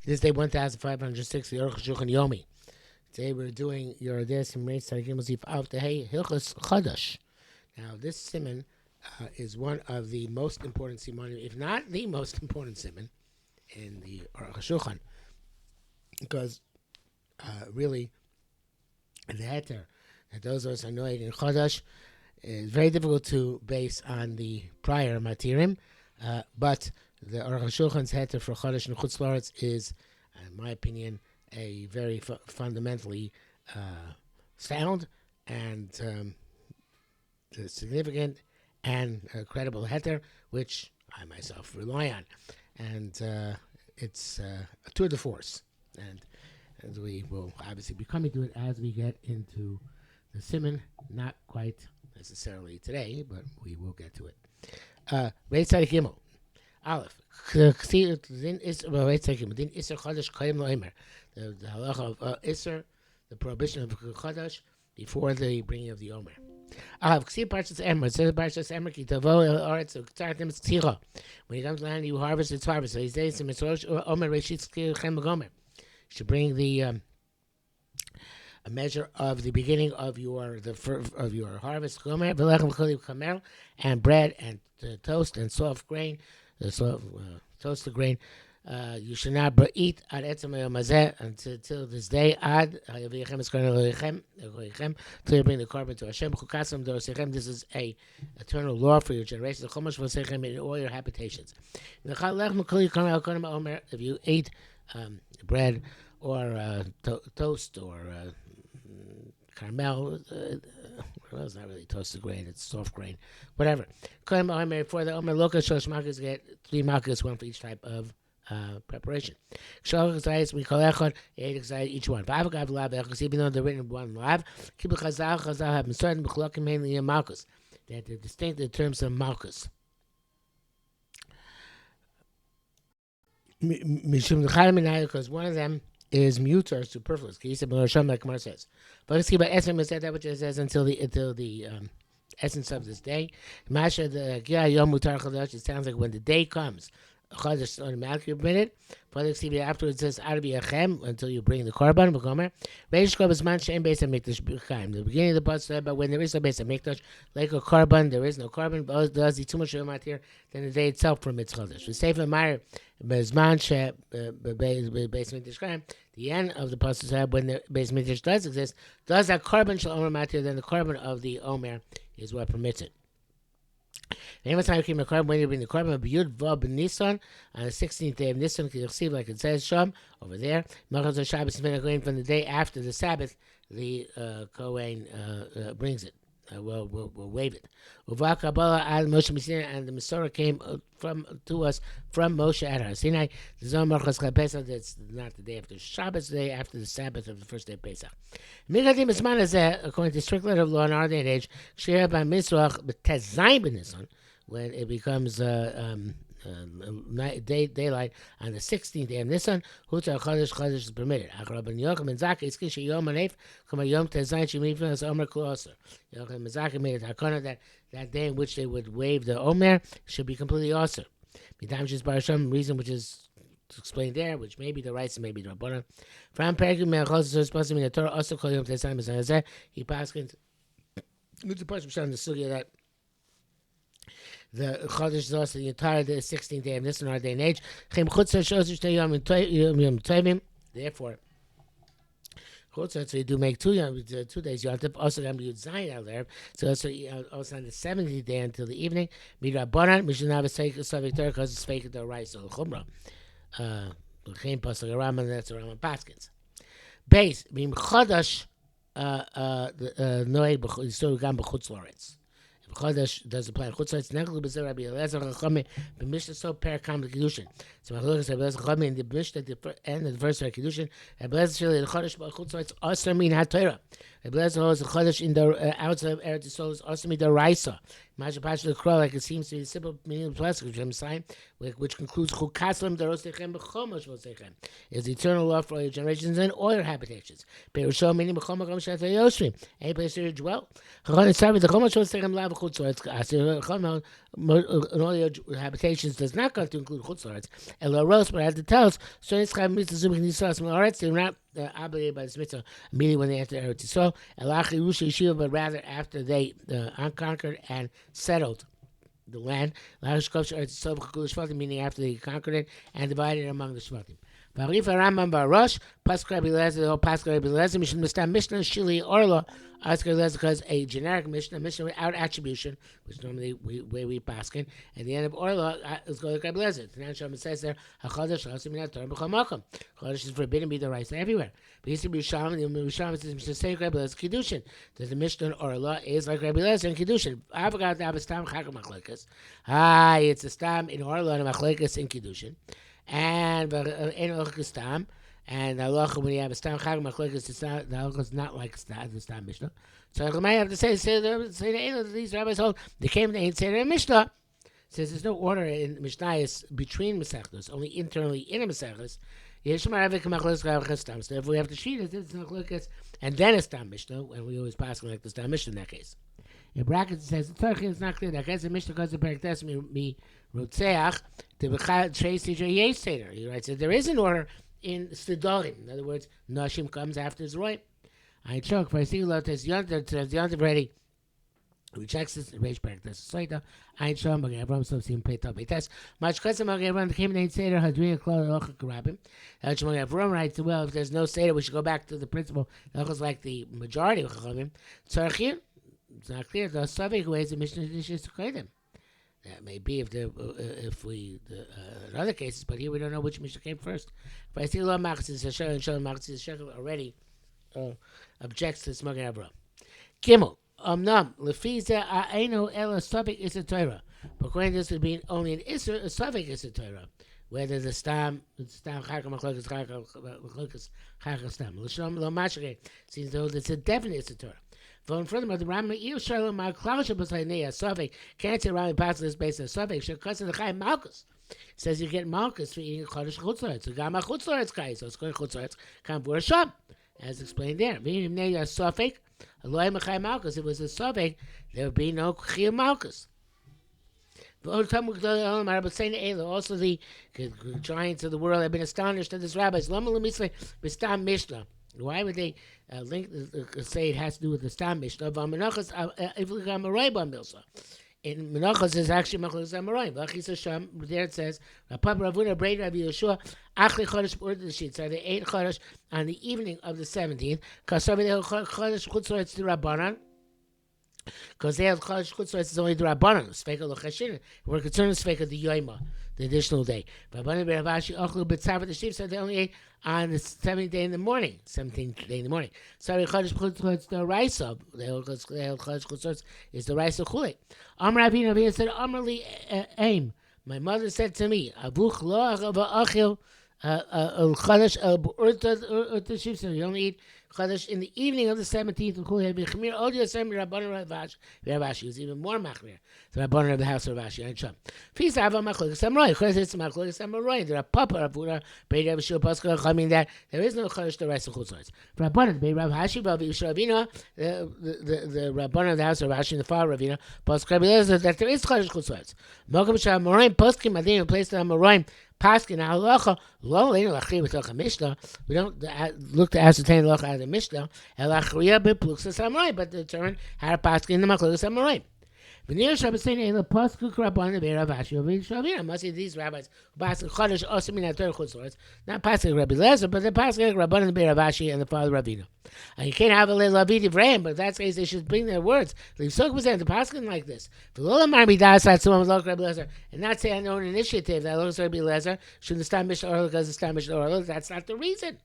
This day 1506, the Arukh HaShulchan Yomi. Today we're doing your Des and Reitz Tzadikim Zif Av Tehei Hilchos Chadash. Now this siman is one of the most important simanim, if not the most important siman, in the Arukh HaShulchan, because really the heter that those of us are knowing in Chadash is very difficult to base on the prior matirim, but the Arukh HaShulchan's heter for Chadash and Chutz La'aretz is, in my opinion, a very fundamentally sound and significant and credible heter, which I myself rely on. And it's a tour de force. And we will obviously be coming to it as we get into the siman, not quite necessarily today, but we will get to it. Reitz Tzadikim Gimel. Aleph. The halacha of Isser, the prohibition of Chadash, before the bringing of the Omer. Aleph. Ksi Parshas Emer. It says Parshas Emer, Ki Tavo El Aretz Uktartem Tzira. When you come to land, you harvest its harvest. So these days, the Mitzrosh Omer Reshit Tzkirchem B'Gomer. You should bring the a measure of the beginning of your harvest, Gomer, V'lechem Choliv Kamer, and bread and toast and soft grain. Toasted grain. You should not eat at etzem hayom hazeh until this day. Ad hayavichem eskarnei eloichem till you bring the carbon to Hashem. Chukasam dorosechem. This is a eternal law for your generation. Chomash v'osechem in all your habitations. If you eat bread or toast or caramel. Well, it's not really toasted grain, it's soft grain. Whatever. For the Omer Loka, Shosh Makas get 3 makas, 1 for each type of preparation. Each one. Even though they're written in one live, Chazal have been certain mainly in Malkus, that they're distinct in terms of Malkus. Because one of them is mute or superfluous. Like Mar says. But let's keep Esrim is that which it says until the essence of this day. Masha the Yom Mutar Chadash. It sounds like when the day comes, Chadash automatically permitted. But let's see afterwards it says Arabi Achem until you bring the korban. V'gomer Reish Kol B'zman Shein Beis HaMikdash B'chaim. The beginning of the part said, but when there is no Beis HaMikdash, like a korban, there is no korban. But does the too much of here than the day itself permits Chadash. The Sefer Meir B'zman She Beis HaMikdash Chaim. The end of the pasuk said when the Beis Mikdash does exist, does that korban shel omer matir? Then the korban of the omer is what permits it. Every time you came the korban, when you bring the korban of Yud Vav Nisan on the 16th day of Nisan, you receive like it says Sham over there. Machaz Shabbos from the day after the Sabbath, the Kohen brings it. We'll waive it. And the Masorah came to us from Moshe at Har Sinai. That's not the day after Shabbos, the day after the Sabbath of the first day of Pesach. According to strict letter of law in our day and age, when it becomes daylight on the 16th day of Nisan, Hutar Chodesh is permitted. Yocham ben Zakkai is Kisha Yom Anef, Kama Yom Tezayin Shemifin as Omer Kloser. Yocham ben Zakkai made a takana that day in which they would waive the Omer should be completely awesome. Midam Shis Bar Hashem, reason which is explained there, which may be the rights and maybe the Rabbanan. From Perikim Me'achos is supposed to mean the Torah also called Yom Tezayin B'Zayazeh. He passed into the Pasuk on the Sugya that the Chodesh is also the entire 16th day of this in our day and age. Therefore, so you do make 2 days. You have to also have Yud Zayin out there. So also on the 70th day until the evening. Midrabanan, we should not have a Savik Torah because it's fake the rice or Chumrah. L'chein Pasuk Raman, that's a Raman Paskins. Base, Mim Chodesh, Noeg Yisrael Gam B'chutz La'aretz. Chodesh does apply. Chutzla'aretz nechlu b'zer Rabbi Eliezer Chachamim b'mishnah so parakam l'kiddushin. So Machlokes Rabbi Eliezer Chachamim in the mishnah at the end of the verse of kiddushin. Rabbi Eliezer Sheli the Chodesh b'chutzla'aretz aser min haTorah. Rabbi Eliezer holds the Chodesh in the outside of Eretz Yisrael is aser min daraisa. Masha Pasha the Kroll, like it seems to be the simple meaning of the plastic, which concludes Chukaslam darosechem b'chomosh v'osechem is the eternal law for all your generations and all your habitations. Perusho meaning b'chom makom shatay yoshrim, any place where you dwell. Chachon etzarvi the chomosh v'osechem lav. So it's in all your habitations does not come to include chutzlaretz. Elaros, but as it tells, so it's chayv mitzvah zubik nisas ma'aretz. They're not obligated by this mitzvah immediately when they enter Eretz Yisrael. Elach Yerusha Yeshiva, but rather after they unconquered and settled the land, meaning after they conquered it and divided it among the Shvatim. Varif Rambam Barosh, Pasuk Rabbi Lezer, the Pasuk Rabbi Lezer, Mishnah Shili Orla, Ask Rabbi Lezer, because a generic Mishnah without attribution, which normally we paskin, and the end of Orla is going to Rabbi Lezer. The Nan Shama says there, HaChodesh Chasim Minat Torah B'chol Makom. Chodesh is forbidden to be the rice everywhere. But he said B'Yishalom, the B'Yishalom says Mishnah say Rabbi Lezer Kiddushin. That the Mishnah in Orla is like Rabbi Lezer in Kiddushin. I forgot to have a stam chagam machlekas. It's a stam in Orla and a machlekas in Kiddushin. And stam, and halacha when you have a stam chag machlekes, the halacha is not like the stam mishnah. So I might have to say these rabbis hold they came to ain't say their mishnah. Says there's no order in mishnayos between mesechtos, only internally in a mesechtos. So if we have to treat it, it's machlekes and then a stam mishnah, and we always pass like the stam mishnah in that case. In brackets it says the Torah is not clear. That guess the mishnah goes to paraktes me rotzeach to b'chad treis yesh seder. He writes that there is an order in Sidorim. In other words, Nashim comes after Zroy. I choke for I see lot as Yontav ready. Rejects this Reish paraktes Soita. I show him again. Abraham so seen played up. It much custom again. The came in seder hadriya klal locha karabim. Abraham writes well. If there's no seder, we should go back to the principle. That was like the majority of chachamim. Tzarchir. It's not clear. The Savik ways the Mishnah is to claim them. That may be if we in other cases, but here we don't know which Mishnah came first. If I see law Machzis Hashem and Shalom Machzis Hashem already objects to Smogan Avraham. Gimel Amnam Lefiza Aino Ela Savik is a Torah. But according to this would be only an Isser, a Savik is a Torah. Whether the stam chakam machlokes chakam stam l'shom lo mashre seems though it's a definite Isser Torah. Von furthermore, the Rambam Eir Shalom Mar Klausha B'Saynei Sofek can't say Rambam passes this based on Sofek. Shekasa the Chayim Malkus says you get Malkus for eating Chodesh Chutzlaretz. So Gama Chutzlaretz Kai, so it's going Chutzlaretz Kam Vur Sham, as explained there. V'im Nei Sofek Aloy Mechayim Malkus. If it was a Sofek, there would be no Chiyam Malkus. Also, the giants of the world have been astonished at this rabbis. Why would they say it has to do with the Stam Mishnah? In Menachos is actually Machlokes Amoraim. There it says, Rapab Ravuna Braid Rabbi Yeshua Achli Chodesh ordered the sheet. So they ate Chodesh on the evening of the 17th. Chodesh Chutzlaretz to Rabbanan. Because they have Chodesh Chutzlaretz is only the Rabbanan. Sveka L'Chashin. We're concerned with Sveka the Yoima, the additional day. Rabbanan Beravashi Ochlu B'Tzavat the sheep, so they only ate on the 17th day in the morning. 17th day in the morning. Sorry, Chodesh Chutzlaretz the Raisa. The Chodesh Chutzlaretz is the Raisa Chulei. Amr Avinu said, Amrli Aim. My mother said to me, Avuch Lo Achil Chodesh Urta sheep, so you only eat Chodesh in the evening of the 17th of Chulei. B'Chmir Od Yosem Rabbanan Ravashi was even more machmir. The Rabbanan of the house of Ravashi and Sham. Fisa Ava Machlokes Amoraim. Chodesh it's Machlokes Amoraim. There are Papa Ravuna Beid Rav Shua Pascha Chamim that there is no Chodesh the rice of Chutzlaretz. Rabbanan Beid Rav Hashi Rav Yishua Ravina the Rabbanan of the house of Ravashi and the father Ravina Pascha Rabbi that there is Chodesh Chutzlaretz. Mokum Sham Amoraim Poskim Adin placed on Amoraim. Paskin halacha lo leinu lachri b'toch a mishnah. We don't look to ascertain halacha out of the mishnah. Elachriya b'pluksas amoraim, but determine how to paskin the machlokes amoraim. V'nir shabbasein ela pasku krabban be'erav Ashi v'shavina. Must see these rabbis who paskin chodesh also min ator chutzlaretz, not paskin Rabbi Lezer, but they're paskin rabbanan be'erav Ashi and the father Ravina. And you can't have a le'lavid ivrahim, but in that case they should bring their words. Leave so was there to paskin like this. V'lo lamar midas at someone like Rabbi Lezer, and not say on their own initiative that looks Rabbi Lezer shouldn't stand mishnah or because the stand mishnah or that's not the reason.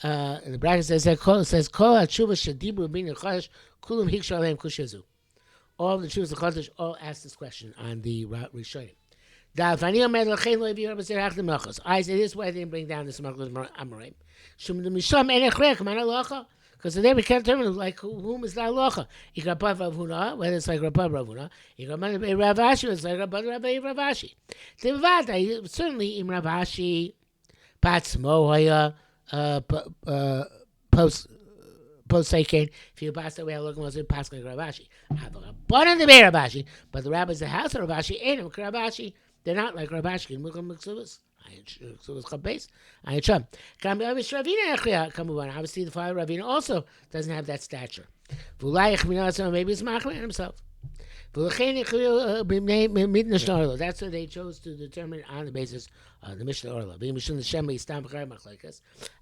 And the bracket says kol hatshuva shadibru bin chodesh kulam hikshu aleim kushazu. All the Jews of Chodesh all asked this question on the Rishonim. I say this way I didn't bring down this Amoraim. Because today we can't determine like whom is the halacha. Whether it's like Rapab Ravuna, Rav Ashi, it's like Rav Ashi. Certainly in Rav Ashi, Patzmo Haya post Posekin, if you pass away, looking was Paskin Ravashi. But on the Bear Ravashi, but the rabbis, the house of Ravashi, ain't Ravashi. They're not like Ravashi and Mukham Muksuvas. Obviously, the father Ravina also doesn't have that stature. Maybe it's Machman himself. That's what they chose to determine on the basis of the Mishnah Orla.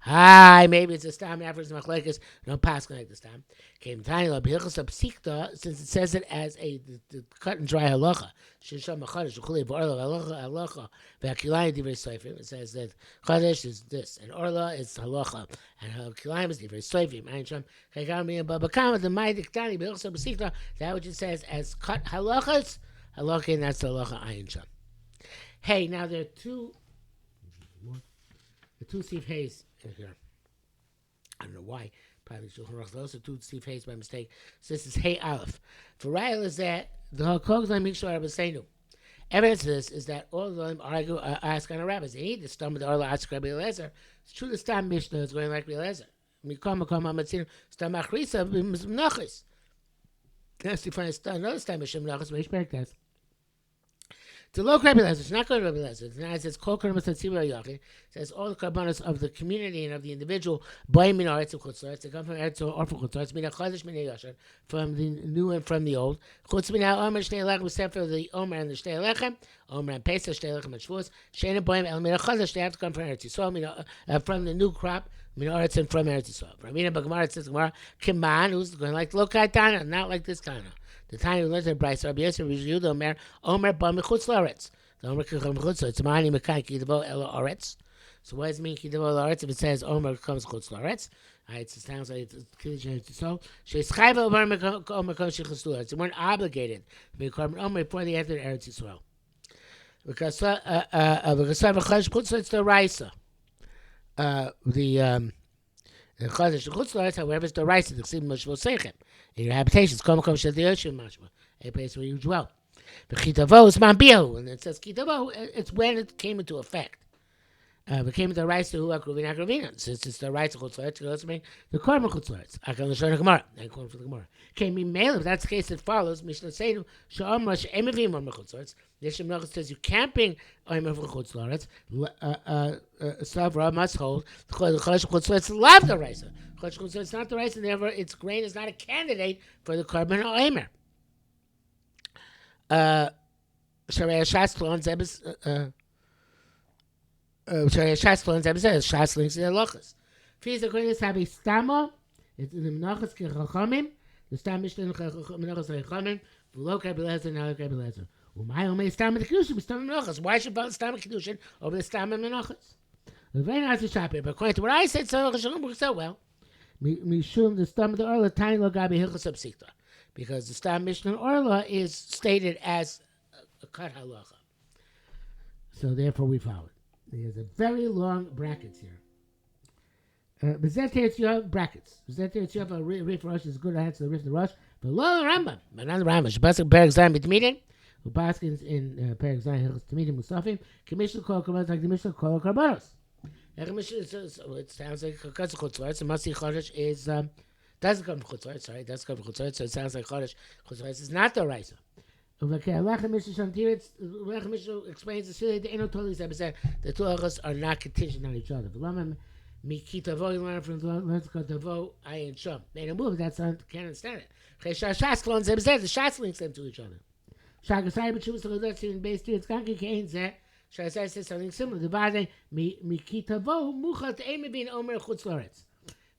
Hi, maybe it's a stam after it's machlekes. No pass like the stam. Came tiny lo b'hilchos psikta, since it says it as a the cut and dry halacha. Shisham machadish uchuli v'orla halacha v'akilayim divrei soifim. It says that chadish is this and orla is halacha and hakilayim is divrei soifim. Ayin sham chaygam b'bakam the ma'adik tani b'hilchos psikta. That which it says as cut halachas halacha, and that's the halacha ayin sham. Hey, now there are two Steve Hayes in here. I don't know why. Probably those are two Steve Hayes by mistake. So this is Hey Aleph. For Ryle is that the Hakog's on Mikshar Rabbi Seinu. Evidence of this is that all of them argue, ask on the rabbis. They need the stam of the Orla ask Rabbi Eliezer. It's true the stam Mishnah is going like Rabbi Eliezer. Mikom Hamatzin stam Achrisa b'Menachos. Yes, you find another stam Mishnah Menachos. Which back that. The low Rabbi Eliezer, it's not going to Rabbi Eliezer. It says, Kol Karmas Tzibur Yachid. It says, all the karbanos of the community and of the individual, Boy Min Aretz of Chutzlaretz, they come from Eretz or from Chutzlaretz, Min HaChadosh Min HaYashar, from the new and from the old. Chutz Min HaOmer Shnei Lechem, except for the Omer and the Shnei Lechem, Omer and Pesach, Shnei Lechem and Shavuos, Shein Boyim El Min HaChadosh, they have to come from Eretz Yisrael, from the new crop, Min Aretz and from Eretz Yisrael. From Mina B'Gemara, it says Gemara, Kiman, who's going like Lokai Tana, not like this Tana. The Tana who learns in Bryce, Rabbi Yosef, Rabbi Yehuda, Omer Ba Mechutz Laretz. It's Mani Mekai Kidavo Elo Oretz. So what does it mean Kidavo Elo Oretz if it says Omer comes Chutz Laretz? It sounds like it's so. Sheschayva Omer comes Chutz Laretz. They weren't obligated to be a carbon Omer before they entered Eretz Yisrael. Because Chutz Laretz the Raisa. The Chutz Laretz, however, is the Raisa. The Chutz Laretz in your habitations. Come Shel Yoshim Mashma, a place where you dwell. The Chitavo is Mambihu, and it says Chitavo, it's when it came into effect. It came into the rights to who Akruvin Akruvina. Since it's the rights of Chutzlaretz, it goes to mean the Korban Chutzlaretz. I can show the Gemara. I quote for the Gemara. Came in mail, if that's the case, it follows. Mishnah Seinu, Sha'omra She'emivim Omer Chutzlaretz. The Yeshim Melech says you can't bring Omer for Chutzlaretz. Savra must hold the Chodesh Chutzlaretz love the rice. Chodesh Chutzlaretz not the rice, and therefore its grain is not a candidate for the Korban Omer. Sharia Shaslon Zebes Sharia Shaslon Zebes Shaslings in the Lochas. Fees according to Sabi Stamo, it's in the Menachos Kechachamim, the Stam Mishnah Menachos Kechachamim, V'lo Kabelezer, now Kabelezer. Umay Omei Stam Kedushin, Stam Menachos. Why should follow Stam Kedushin over the Stam Menachos? Very nice to shop here, but according to what I said, so well. Mishum, the Stam of the Orla, Tiny Lo Gabi Hilchos Absikta. Because the Stam Mishnah Orla is stated as a cut halacha. So therefore we follow it. There's a very long brackets here. B'zet you have brackets. B'zet you have a Rif Rosh is good answer the Rif the Rosh. But lo Rambam, but not the Rambam. Shabbat Perek Zayin B'Tmidin. Who baskins in Perek Zayin Hilchos Tmidim Musafim. Commission Kol Karbanos like the Mishnah Kol Karbanos. It sounds like Chakatz Chutzlaretz. The Masi Chodesh is doesn't come from Chutzlaretz. Sorry, does come from Chutzlaretz. So it sounds like Chodesh. Chutzlaretz is not the Raisa. Arukh Mishnah explains the two halachas are not contingent on each other. Mikitavo, you learn from Tavo, Ayin Shom. They don't move. That's not can't understand it. The Shas links them to each other. Shagasai b'Shuvas L'Lodotzi in base 2. It's Kanki Kain Zeh. Shagasai says something similar. The Vade Mikitavo Muchat Emi Bin Omer Chutz Laretz.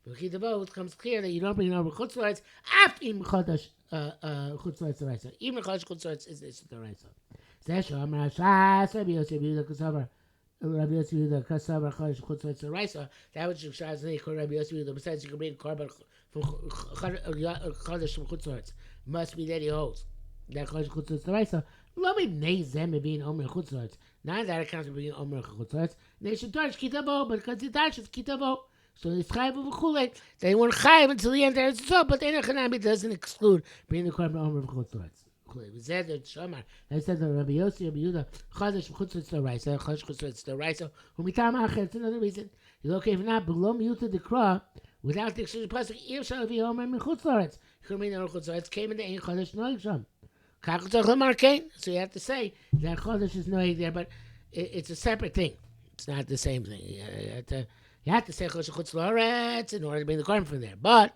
Mikitavo, it comes clear that you don't bring over Chutz Laretz after Im Chodesh Chutz Laretz the Raisa. Even Chodesh Chutz Laretz is the Raisa. Zeh Amar Shas Rabbi Yosef Yehuda Kasavar. Rabbi Yosef Yehuda Kasavar Chodesh Chutz Laretz the Raisa. That which Shas they call Rabbi Yosef Yehuda. Besides, you can bring carbon from Chodesh from Chutz Laretz. Must be that he holds. That Chodesh Chutz Laretz the Raisa. Lo Mibnei Zeh being Omer Chutz Laretz. Not that accounts for being Omer Chutz Laretz. They should touch Kitavo, but because it touches Kitavo. So it's chayiv v'chulei. They weren't chayiv until the end of the so, but the Enochanami doesn't exclude bringing the korban omer v'chutz laretz. We said that Shamar. I said that Rabbi Yossi, Rabbi Yehuda, Chodesh v'chutz laretz the Raisa, Chodesh v'chutz laretz the Raisa. Who mitam acher. It's another reason. You look if not below miuta dekra Without the exchange of pasuk, if shall be Omer Mechutz La'aretz. Chumrin or Chutz La'aretz came in the Ein Chodesh Noig Sham. So you have to say that Chodesh is Noig there, but it's a separate thing. It's not the same thing. You have to say Chodesh Chutz La'aretz in order to bring the korban from there. But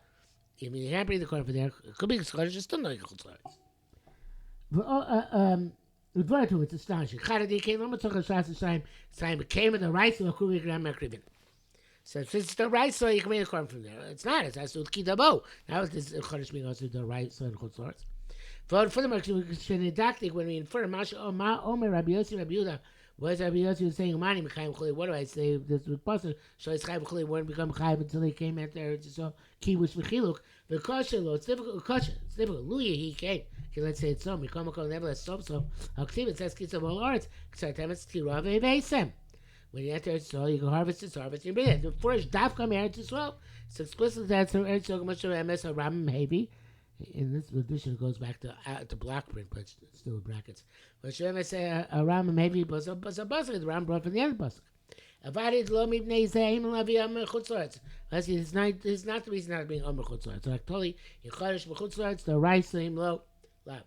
if you can't bring the korban from there, it could be Chodesh is still Noig Chutz La'aretz. It's astonishing. Came in the right so so since it's the right so you can make a korban from there. It's not. It has to keep the bow. Now it's Chodesh being also the right so and Chutz La'aretz. For the mark, when we infer Masha Omer Rabbi Yossi Rabbi Yehuda, what Rabbi Yossi was saying, Mani Mechayim Chuli. What do I say? This was possible. So it's Chayim Chuli wouldn't become Chayim until they came at their so Kibush Mechiluk. The Kosher, it's difficult. Kosher, it's difficult. Luya he came. Okay, let's say it's so. Mikomako nevertheless so. Aktiv it says Kitzah Bol Arts. Ksartemetz Tirov Evesem. When you enter Yisrael, you can harvest this harvest. You bring it. The first daf come Eretz Yisrael. It's explicit that Eretz Yisrael Moshe Emes Haram Hevi. In this edition, it goes back to block print, but still with brackets. But Shem say a Ram maybe was a pasuk. The Ram brought from the other pasuk. Avadid lo mibnei zeim lavi amr chutzlaretz. It's not the reason not being amr chutzlaretz. So actually, in chodesh b'chutzlaretz, the rice same low lab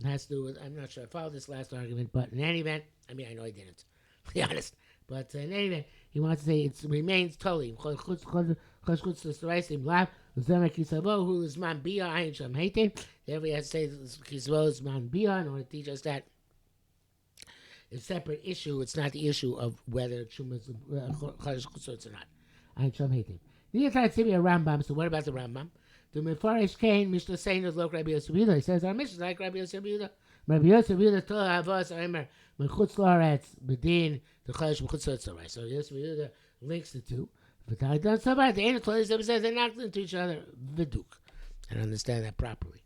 has to do with. I'm not sure I followed this last argument, but in any event, I mean I know I didn't. To be honest, but in any event, he wants to say it remains totally chodesh chutzlaretz the rice same lab. Therefore, he has to say Kisvo is man bia in order to teach us that it's a separate issue. It's not the issue of whether Chuma is Chodesh Chutzotz or not. Ayin Sham Heitim. The entire Tibi a Rambam. So what about the Rambam? The Mefarish Kain Mishnah saying is like Rabbi Yosef Yehuda. He says our Mishnah is like Rabbi Yosef Yehuda. Rabbi Yosef Yehuda told Avos Aimer Mechutz La'aretz Bedin the Chodesh Chutzotz. So Yosef Yehuda links the two. But I don't know about the end of the says they're not into each other. Viduk. I don't understand that properly.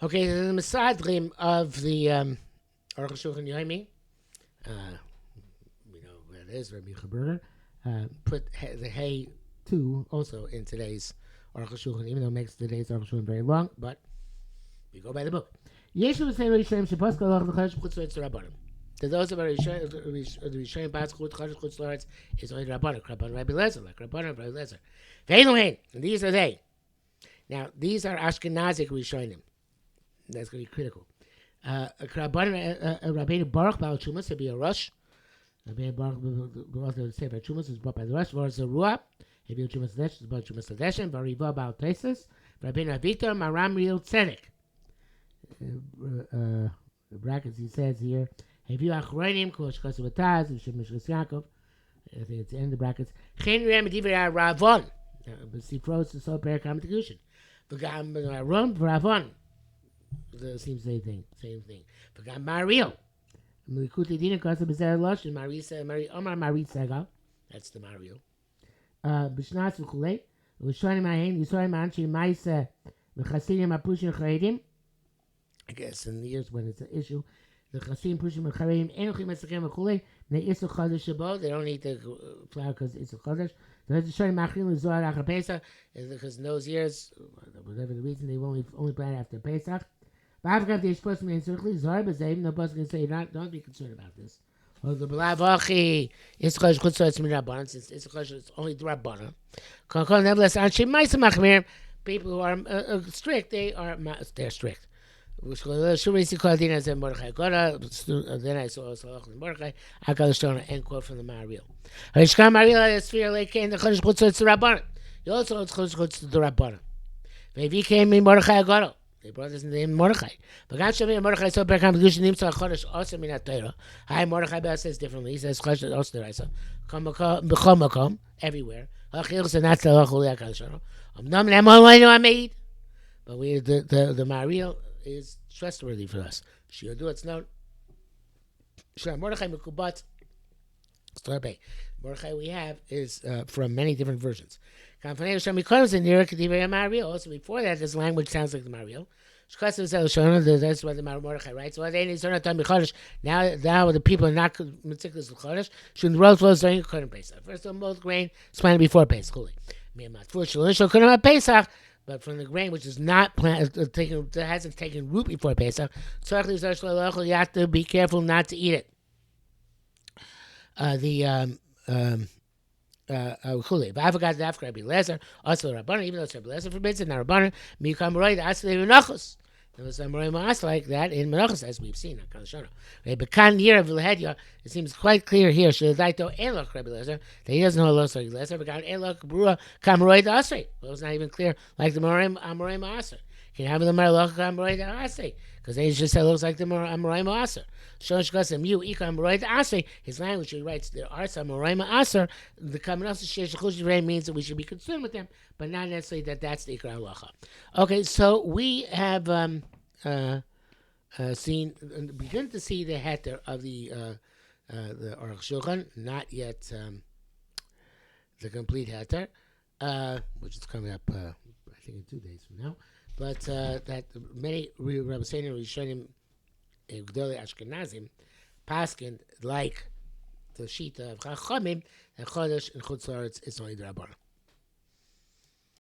Okay, the Mesadrim of the Arukh HaShulchan Yomi, we know where it is, Rabbi Chaberger, put the Hay 2 also in today's Arukh HaShulchan, even though it makes today's Arukh HaShulchan very long, but we go by the book. Yeshu was saying Rishonim Shabbos Kalach L'Chodesh B'Chutzotz Rabbanim. To those of the Rishonim Bas Chutz Chutz La'aretz is only Rabbanim, Rabbi Lezer, like Rabbanim, Rabbi Lezer. Ve'eluhen, and these are they. Now, these are Ashkenazic Rishonim. That's going to be critical. Rabbeinu Baruch Baal Chumas to be a Rosh. Rabbeinu Baruch the Sefer Chumas is brought by the Rosh. V'or Zerua, Rabbeinu Chumas Ladesh is brought Chumas Ladeshem. V'ariva Baal Tesis. Rabbeinu Avita Maram Real Tzedek. The brackets he says here. Have you achronim kosh kasavataz and shemishras Yaakov? I think it's the end of the brackets. Chen rem divrei Ravon. B'sifros the so perakam tegushin. V'gam Ron Ravon. The same thing. V'gam Mario. Melikuti dina kasa b'zer losh and Mari Omar Mari Sega. That's the Mario. B'shnas v'chulei. V'shonim ahen yisorim anshi ma'isa v'chasidim apushin charedim. I guess in the years when it's an issue. The Chasim Pushim Chareim Enochim Esakem V'chulei They Isur Chodesh Shabo. They don't eat the flour because it's a Chodesh. The Shorim Machil Zohar Achar Pesach because in those years, whatever the reason, they only plant after Pesach. But I've they're supposed to be in circling Zohar, but they even the boss can say don't be concerned about this. Well, the Belav Achi Isur Chodesh Chutzotz Mirabbanan since Isur Chodesh is only the Rabbanan. Nevertheless, Anshe Ma'aseh Machmir, people who are strict, they're strict. Then I saw Mordechai. End quote from the Mariel. He also holds the Rabbanan. Maybe he came in Mordechai Agoro. They brought his name Mordechai. But God showed me Mordechai so Berkam Gushin Nimsa Chodesh also Minat Torah. Hi, Mordechai Bell says differently. He says Chodesh also the Raisa. B'chom everywhere. Hachil so not the Lachuli Akal Nam Lemon I know I made. But we the Mariel is trustworthy for us. She'll do it's known. Mordechai Mekubat Storbe. Mordechai we have is from many different versions. Also before that, this language sounds like the Mariel. That's what the Mordechai writes. Now the people are not meticulous with Chodesh. Shouldn't roll flows during Pesach. First of all, both grain is planted before Pesach. Pesach. But from the grain which is not planted, that hasn't taken root before Pesach, you have to be careful not to eat it. Chule. But I forgot that Rabbi Lezer, also Rabbanan, even though it's Rabbi Lezer forbids it, not Rabbanan, Mikam Roy, the Asle Menachos. There was some Roy Maas like that in Menachos, as we've seen. But Kan here of Vilhedya, it seems quite clear here, Shadaito Elok Rabbi Lezer, that he doesn't know Los Rabbi Lezer, but Kan Elok Brua Kam Roy the Asre. Well, it's not even clear, like the Amoray Maaser. Can have the Marloch Kam Roy the Asre, because they just say it looks like the Amoray Maaser. Shosh Gasem Yu Ikam Roy the Asre, his language, he writes, there are some Amoray Maaser, the Kamenos Shesh means that we should be concerned with them, but not necessarily that that's the Ikra Halacha. Okay, so we have begin to see the heter of the Arukh HaShulchan, not yet the complete heter, which is coming up, I think, in 2 days from now. But that many Rabbi Seinu Rishonim, Gdolei Ashkenazim, paskin like the Shita of Chachamim, and Chodesh and Chutz La'aretz is only the Rabbanan.